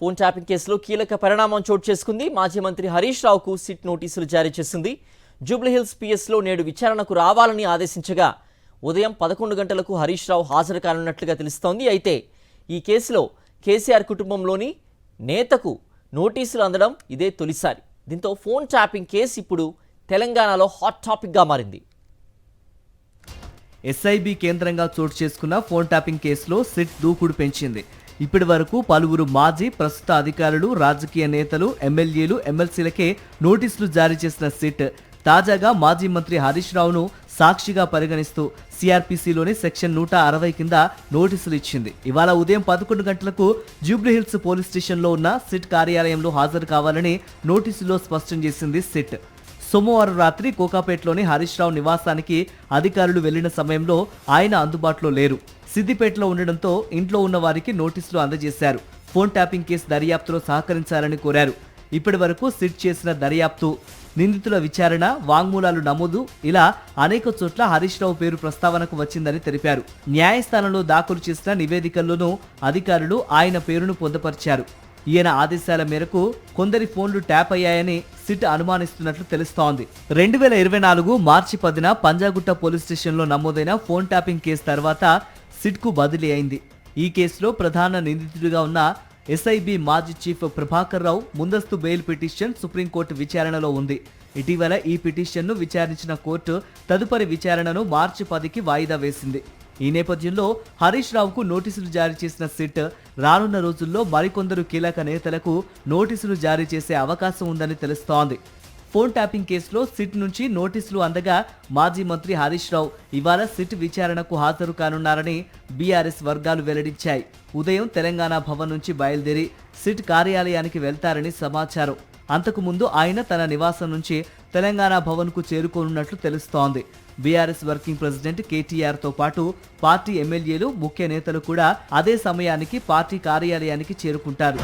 Phone tapping కేసులో కీలక పరిణామం చోటు చేసుకుంది. మాజీ మంత్రి హరీష్ రావుకు సిట్ నోటీసులు జారీ చేసింది. జూబ్లీహిల్స్ పిఎస్లో నేడు విచారణకు రావాలని ఆదేశించగా ఉదయం 11 గంటలకు హరీష్ రావు హాజరు కానున్నట్లుగా తెలుస్తోంది. అయితే ఈ కేసులో కేసీఆర్ కుటుంబంలోని నేతకు నోటీసులు అందడం ఇదే తొలిసారి. దీంతో ఫోన్ ట్యాపింగ్ కేసు ఇప్పుడు తెలంగాణలో హాట్ టాపిక్గా మారింది. ఎస్ఐబి కేంద్రంగా చోటు చేసుకున్న ఫోన్ ట్యాపింగ్ కేసులో సిట్ దూకుడు పెంచింది. ఇప్పటి వరకు పలువురు మాజీ ప్రస్తుత అధికారులు, రాజకీయ నేతలు, ఎమ్మెల్యేలు, ఎమ్మెల్సీలకే నోటీసులు జారీ చేసిన సిట్ తాజాగా మాజీ మంత్రి హరీష్ రావును సాక్షిగా పరిగణిస్తూ సిఆర్పిసిలోని సెక్షన్ 160 కింద నోటీసులు ఇచ్చింది. ఇవాళ ఉదయం 11 గంటలకు జూబ్లీహిల్స్ పోలీస్ స్టేషన్లో ఉన్న సిట్ కార్యాలయంలో హాజరు కావాలని నోటీసులో స్పష్టం చేసింది సిట్. సోమవారం రాత్రి కోకాపేటలోని హరీష్ రావు నివాసానికి అధికారులు వెళ్లిన సమయంలో ఆయన అందుబాటులో లేరు. సిద్దిపేటలో ఉండడంతో ఇంట్లో ఉన్న వారికి నోటీసులు అందజేశారు. ఫోన్ ట్యాపింగ్ కేసు దర్యాప్తులో సహకరించాలని కోరారు. ఇప్పటి వరకు సిట్ చేసిన దర్యాప్తు, నిందితుల విచారణ, వాంగ్మూలాలు నమోదు ఇలా అనేక చోట్ల హరీష్ రావు పేరు ప్రస్తావనకు వచ్చిందని తెలిపారు. న్యాయస్థానంలో దాఖలు చేసిన నివేదికల్లోనూ అధికారులు ఆయన పేరును పొందుపరిచారు. ఈయన ఆదేశాల మేరకు కొందరి ఫోన్లు ట్యాప్ అయ్యాయని సిట్ అనుమానిస్తున్నట్లు తెలుస్తోంది. 2024 మార్చి 10న పంజాగుట్ట పోలీస్ స్టేషన్లో నమోదైన ఫోన్ ట్యాపింగ్ కేసు తర్వాత సిట్కు బదిలీ అయింది. ఈ కేసులో ప్రధాన నిందితుడిగా ఉన్న ఎస్ఐబి మాజీ చీఫ్ ప్రభాకర్ రావు ముందస్తు బెయిల్ పిటిషన్ సుప్రీంకోర్టు విచారణలో ఉంది. ఇటీవల ఈ పిటిషన్ను విచారించిన కోర్టు తదుపరి విచారణను మార్చి 10కి వాయిదా వేసింది. ఈ నేపథ్యంలో హరీష్ రావుకు నోటీసులు జారీ చేసిన సిట్ రానున్న రోజుల్లో మరికొందరు కీలక నేతలకు నోటీసులు జారీ చేసే అవకాశం ఉందని తెలుస్తోంది. ఫోన్ ట్యాపింగ్ కేసులో సిట్ నుంచి నోటీసులు అందగా మాజీ మంత్రి హరీష్ రావు ఇవాళ సిట్ విచారణకు హాజరు కానున్నారని బీఆర్ఎస్ వర్గాలు వెల్లడించాయి. ఉదయం తెలంగాణ భవన్ నుంచి బయలుదేరి సిట్ కార్యాలయానికి వెళ్తారని సమాచారం. అంతకుముందు ఆయన తన నివాసం నుంచి తెలంగాణ భవన్కు చేరుకోనున్నట్లు తెలుస్తోంది. బీఆర్ఎస్ వర్కింగ్ ప్రెసిడెంట్ కేటీఆర్తో పాటు పార్టీ ఎమ్మెల్యేలు, ముఖ్య నేతలు కూడా అదే సమయానికి పార్టీ కార్యాలయానికి చేరుకుంటారు.